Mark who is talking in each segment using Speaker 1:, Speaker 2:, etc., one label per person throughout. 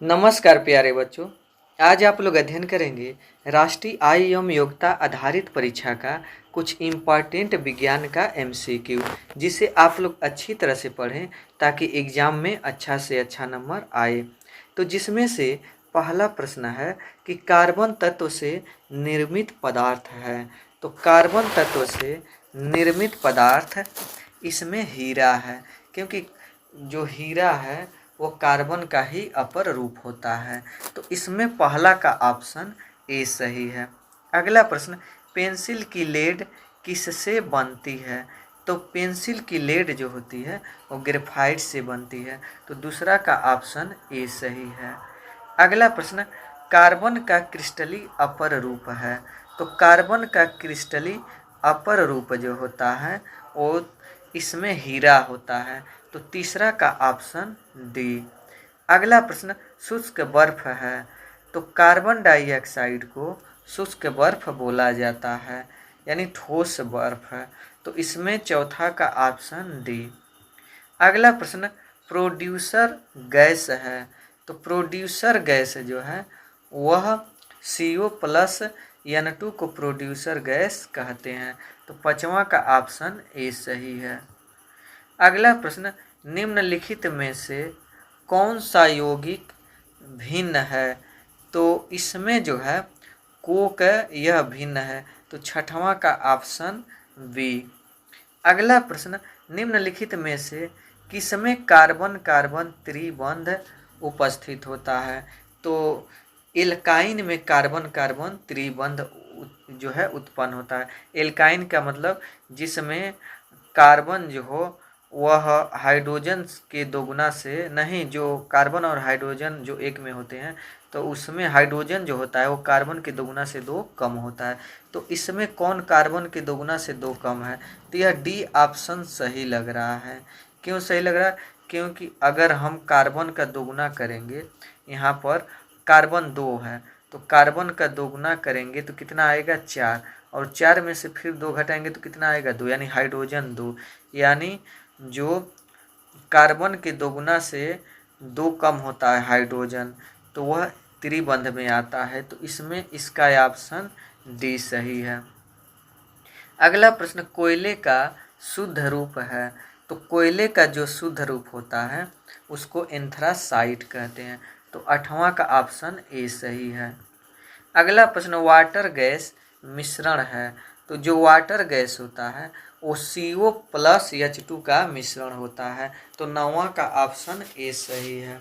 Speaker 1: नमस्कार प्यारे बच्चों। आज आप लोग अध्ययन करेंगे राष्ट्रीय आय एवं योग्यता आधारित परीक्षा का कुछ इम्पॉर्टेंट विज्ञान का एमसीक्यू, जिसे आप लोग अच्छी तरह से पढ़ें ताकि एग्ज़ाम में अच्छा से अच्छा नंबर आए। तो जिसमें से पहला प्रश्न है कि कार्बन तत्व से निर्मित पदार्थ है। तो कार्बन तत्व से निर्मित पदार्थ, इसमें हीरा है, क्योंकि जो हीरा है वो कार्बन का ही अपर रूप होता है। तो इसमें पहला का ऑप्शन ए सही है। अगला प्रश्न, पेंसिल की लेड किससे बनती है? तो पेंसिल की लेड जो होती है वो ग्रेफाइट से बनती है। तो दूसरा का ऑप्शन ए सही है। अगला प्रश्न, कार्बन का क्रिस्टली अपर रूप है। तो कार्बन का क्रिस्टली अपर रूप जो होता है वो इसमें हीरा होता है। तो तीसरा का ऑप्शन डी। अगला प्रश्न, शुष्क बर्फ है। तो कार्बन डाइऑक्साइड को शुष्क बर्फ बोला जाता है, यानी ठोस बर्फ है। तो इसमें चौथा का ऑप्शन डी। अगला प्रश्न, प्रोड्यूसर गैस है। तो प्रोड्यूसर गैस जो है वह CO+N2 को प्रोड्यूसर गैस कहते हैं। तो पांचवा का ऑप्शन ए सही है। अगला प्रश्न, निम्नलिखित में से कौन सा यौगिक भिन्न है? तो इसमें जो है कोक यह भिन्न है। तो छठवां का ऑप्शन बी। अगला प्रश्न, निम्नलिखित में से किसमें कार्बन कार्बन त्रिबंध उपस्थित होता है? तो एल्काइन में कार्बन कार्बन त्रिबंध जो है उत्पन्न होता है। एल्काइन का मतलब जिसमें कार्बन जो हो वह हाइड्रोजन के दोगुना से नहीं, जो कार्बन और हाइड्रोजन जो एक में होते हैं तो उसमें हाइड्रोजन जो होता है वो कार्बन के दोगुना से 2 कम होता है। तो इसमें कौन कार्बन के दोगुना से 2 कम है? तो यह डी ऑप्शन सही लग रहा है। क्यों सही लग रहा है? क्योंकि अगर हम कार्बन का दोगुना करेंगे, यहाँ पर कार्बन 2 है तो कार्बन का दोगुना करेंगे तो कितना आएगा 4, और 4 में से फिर 2 घटाएंगे तो कितना आएगा 2, यानी हाइड्रोजन 2, यानी जो कार्बन के दोगुना से 2 कम होता है हाइड्रोजन, तो वह त्रिबंध में आता है। तो इसमें इसका ऑप्शन डी सही है। अगला प्रश्न, कोयले का शुद्ध रूप है। तो कोयले का जो शुद्ध रूप होता है उसको एंथ्रासाइट कहते हैं। तो आठवां का ऑप्शन ए सही है। अगला प्रश्न, वाटर गैस मिश्रण है। तो जो वाटर गैस होता है वो CO+H2 का मिश्रण होता है। तो नौवां का ऑप्शन ए सही है।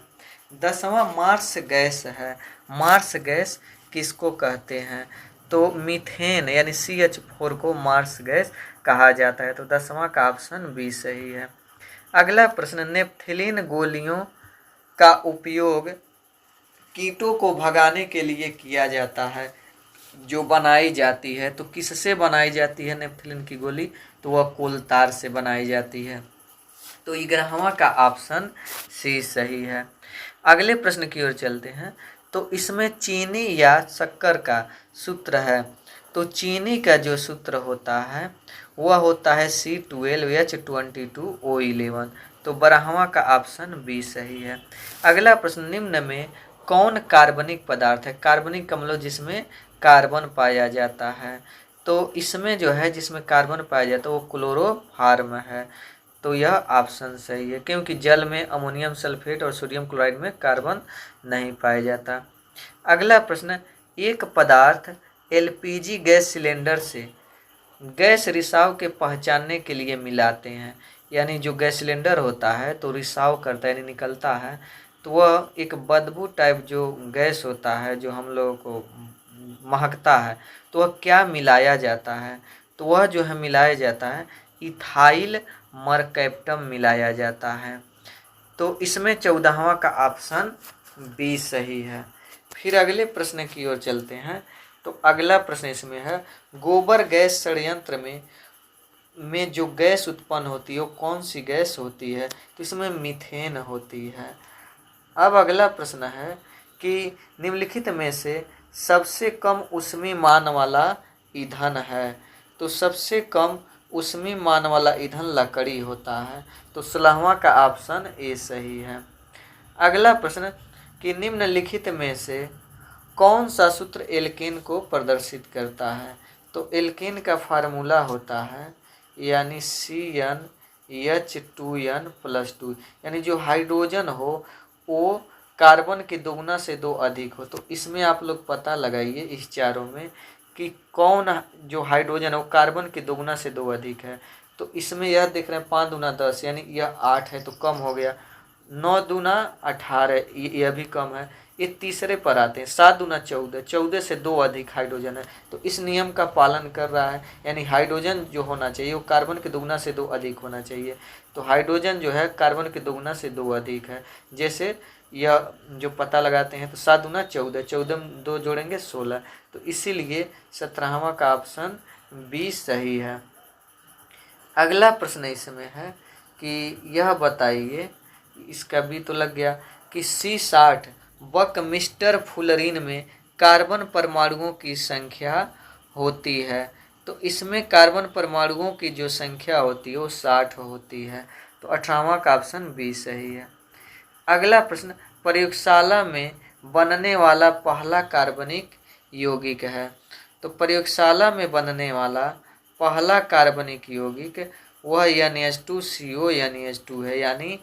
Speaker 1: 10वां मार्स गैस है। मार्स गैस किसको कहते हैं? तो मीथेन यानी CH4 को मार्स गैस कहा जाता है। तो 10वां का ऑप्शन बी सही है। अगला प्रश्न, नेप्थलीन गोलियों का उपयोग कीटों को भगाने के लिए किया जाता है, जो बनाई जाती है। तो किससे बनाई जाती है नेप्थलीन की गोली? तो वह कोलतार से बनाई जाती है। तो 11वां का ऑप्शन सी सही है। अगले प्रश्न की ओर चलते हैं। तो इसमें चीनी या शक्कर का सूत्र है। तो चीनी का जो सूत्र होता है वह होता है C12H22O11। तो 12वां का ऑप्शन बी सही है। अगला प्रश्न, निम्न में कौन कार्बनिक पदार्थ है? कार्बनिक अम्ल जिसमें कार्बन पाया जाता है। तो इसमें जो है जिसमें कार्बन पाया जाता है वो क्लोरोफार्म है। तो यह ऑप्शन सही है, क्योंकि जल में अमोनियम सल्फेट और सोडियम क्लोराइड में कार्बन नहीं पाया जाता। अगला प्रश्न, एक पदार्थ LPG गैस सिलेंडर से गैस रिसाव के पहचानने के लिए मिलाते हैं, यानी जो गैस सिलेंडर होता है तो रिसाव करता है, यानी निकलता है, तो वह एक बदबू टाइप जो गैस होता है जो हम लोगों को महकता है, तो वह क्या मिलाया जाता है? तो वह जो है मिलाया जाता है इथाइल मरकैप्टम मिलाया जाता है। तो इसमें 14वां का ऑप्शन बी सही है। फिर अगले प्रश्न की ओर चलते हैं। तो अगला प्रश्न इसमें है, गोबर गैस संयंत्र में जो गैस उत्पन्न होती है वो कौन सी गैस होती है? तो इसमें मीथेन होती है। अब अगला प्रश्न है कि निम्नलिखित में से सबसे कम ऊष्मीय मान वाला ईंधन है। तो सबसे कम ऊष्मीय मान वाला ईंधन लकड़ी होता है। तो 16वां का ऑप्शन ए सही है। अगला प्रश्न, कि निम्नलिखित में से कौन सा सूत्र एल्केन को प्रदर्शित करता है। तो एल्केन का फार्मूला होता है यानी CnH2n+2, यानी जो हाइड्रोजन हो वो कार्बन के दोगुना से 2 अधिक हो। तो इसमें आप लोग पता लगाइए इस चारों में कि कौन जो हाइड्रोजन है वो कार्बन के दोगुना से 2 अधिक है। तो इसमें यह देख रहे हैं 5 दूना 10, यानी यह 8 है तो कम हो गया। 9 दूना 18, यह भी कम है। ये तीसरे पर आते हैं 7 दूना 14, 14 से 2 अधिक हाइड्रोजन है। तो इस नियम का पालन कर रहा है, यानी हाइड्रोजन जो होना चाहिए वो कार्बन के दोगुना से 2 अधिक होना चाहिए। तो हाइड्रोजन जो है कार्बन के दोगुना से 2 अधिक है। जैसे यह जो पता लगाते हैं तो 7 दूना 14, 14 में 2 जोड़ेंगे 16। तो इसीलिए 17वां का ऑप्शन बी सही है। अगला प्रश्न इसमें है कि यह बताइए, इसका भी तो लग गया कि C60 बकमिस्टर फुलरिन में कार्बन परमाणुओं की संख्या होती है। तो इसमें कार्बन परमाणुओं की जो संख्या होती है वो 60 होती है। तो 18वां का ऑप्शन बी सही है। अगला प्रश्न, प्रयोगशाला में बनने वाला पहला कार्बनिक यौगिक है। तो प्रयोगशाला में बनने वाला पहला कार्बनिक यौगिक वह NH2CO NH2 है, यानी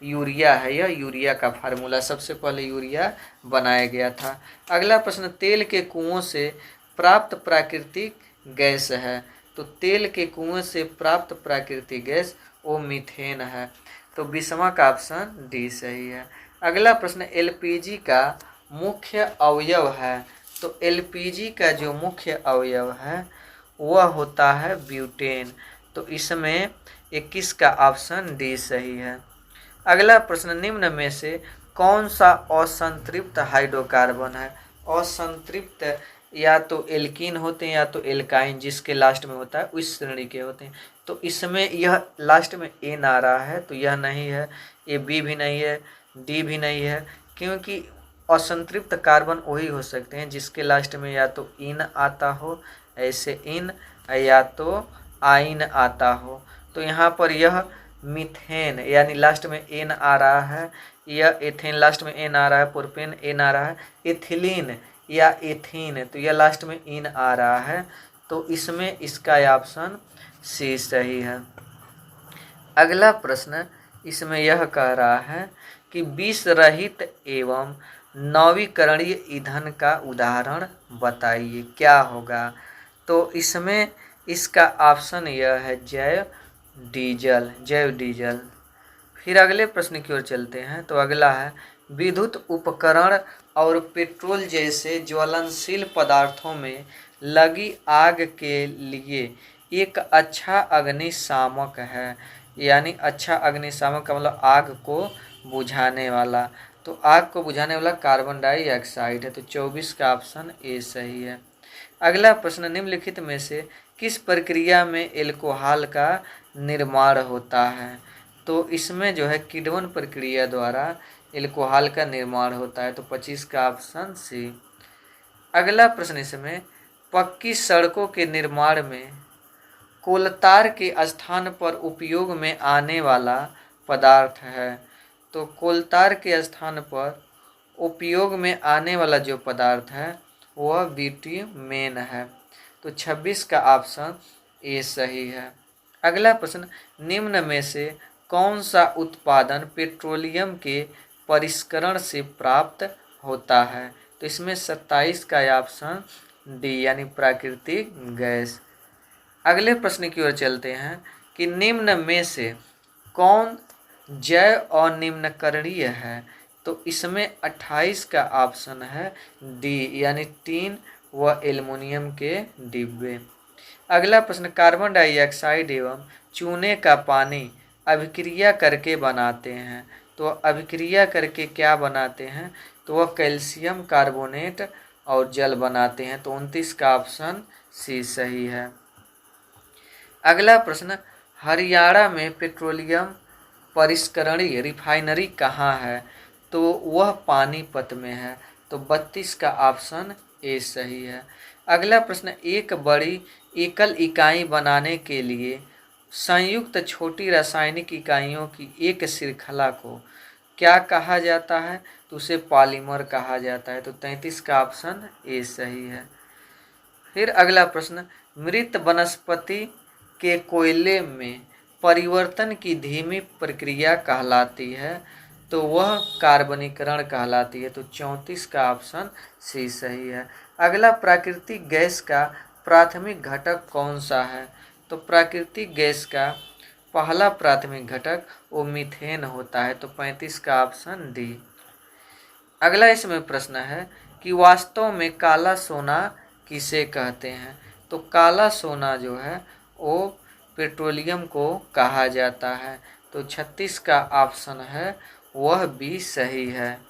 Speaker 1: यूरिया है। यह यूरिया का फार्मूला, सबसे पहले यूरिया बनाया गया था। अगला प्रश्न, तेल के कुओं से प्राप्त प्राकृतिक गैस है। तो तेल के कुएं से प्राप्त प्राकृतिक गैस वो मीथेन है। तो 20वां का ऑप्शन डी सही है। अगला प्रश्न, एलपीजी का मुख्य अवयव है। तो एलपीजी का जो मुख्य अवयव है वह होता है ब्यूटेन। तो इसमें 21 का ऑप्शन डी सही है। अगला प्रश्न, निम्न में से कौन सा असंतृप्त हाइड्रोकार्बन है। असंतृप्त या तो एल्कीन होते हैं या तो एल्काइन, जिसके लास्ट में होता है उस श्रेणी के होते हैं। तो इसमें यह लास्ट में एन आ रहा है तो यह नहीं है, ए बी भी नहीं है, डी भी नहीं है, क्योंकि असंतृप्त कार्बन वही हो सकते हैं जिसके लास्ट में या तो इन आता हो, ऐसे इन, या तो आइन आता हो। तो यहाँ पर यह मीथेन यानी लास्ट में एन आ रहा है, यह एथेन लास्ट में एन आ रहा है, प्रोपेन एन आ रहा है, एथिलीन या एथीन तो यह लास्ट में इन आ रहा है। तो इसमें इसका ऑप्शन सी सही है। अगला प्रश्न इसमें यह कह रहा है कि विष रहित एवं नवीकरणीय ईंधन का उदाहरण बताइए, क्या होगा। तो इसमें इसका ऑप्शन यह है जैव डीजल। फिर अगले प्रश्न की ओर चलते हैं। तो अगला है, विद्युत उपकरण और पेट्रोल जैसे ज्वलनशील पदार्थों में लगी आग के लिए एक अच्छा अग्निशामक है। यानी अच्छा अग्निशामक का मतलब आग को बुझाने वाला। तो आग को बुझाने वाला कार्बन डाइऑक्साइड है। तो 24 का ऑप्शन ए सही है। अगला प्रश्न, निम्नलिखित में से किस प्रक्रिया में एल्कोहल का निर्माण होता है। तो इसमें जो है किण्वन प्रक्रिया द्वारा एल्कोहल का निर्माण होता है। तो 25 का ऑप्शन सी। अगला प्रश्न इसमें, पक्की सड़कों के निर्माण में कोलतार के स्थान पर उपयोग में आने वाला पदार्थ है। तो कोलतार के स्थान पर उपयोग में आने वाला जो पदार्थ है वह बिटुमेन है। तो 26 का ऑप्शन ए सही है। अगला प्रश्न, निम्न में से कौन सा उत्पादन पेट्रोलियम के परिष्करण से प्राप्त होता है। तो इसमें 27 का ऑप्शन डी यानी प्राकृतिक गैस। अगले प्रश्न की ओर चलते हैं कि निम्न में से कौन जैव अनिम्नकरणीय है। तो इसमें 28 का ऑप्शन है डी यानी टीन व एल्युमिनियम के डिब्बे। अगला प्रश्न, कार्बन डाइऑक्साइड एवं चूने का पानी अभिक्रिया करके बनाते हैं। तो अभिक्रिया करके क्या बनाते हैं, तो वह कैल्शियम कार्बोनेट और जल बनाते हैं। तो 29 का ऑप्शन सी सही है। अगला प्रश्न, हरियाणा में पेट्रोलियम परिष्करणीय रिफाइनरी कहाँ है। तो वह पानीपत में है। तो 32 का ऑप्शन ए सही है। अगला प्रश्न, एक बड़ी एकल इकाई बनाने के लिए संयुक्त छोटी रासायनिक इकाइयों की एक श्रृंखला को क्या कहा जाता है? तो उसे पॉलीमर कहा जाता है। तो 33 का ऑप्शन ए सही है। फिर अगला प्रश्न, मृत वनस्पति के कोयले में परिवर्तन की धीमी प्रक्रिया कहलाती है, तो वह कार्बनीकरण कहलाती है। तो 34 का ऑप्शन सी सही है। अगला, प्राकृतिक गैस का प्राथमिक घटक कौन सा है? तो प्राकृतिक गैस का पहला प्राथमिक घटक वो मीथेन होता है। तो 35 का ऑप्शन डी। अगला इसमें प्रश्न है कि वास्तव में काला सोना किसे कहते हैं? तो काला सोना जो है वो पेट्रोलियम को कहा जाता है। तो 36 का ऑप्शन है वह भी सही है।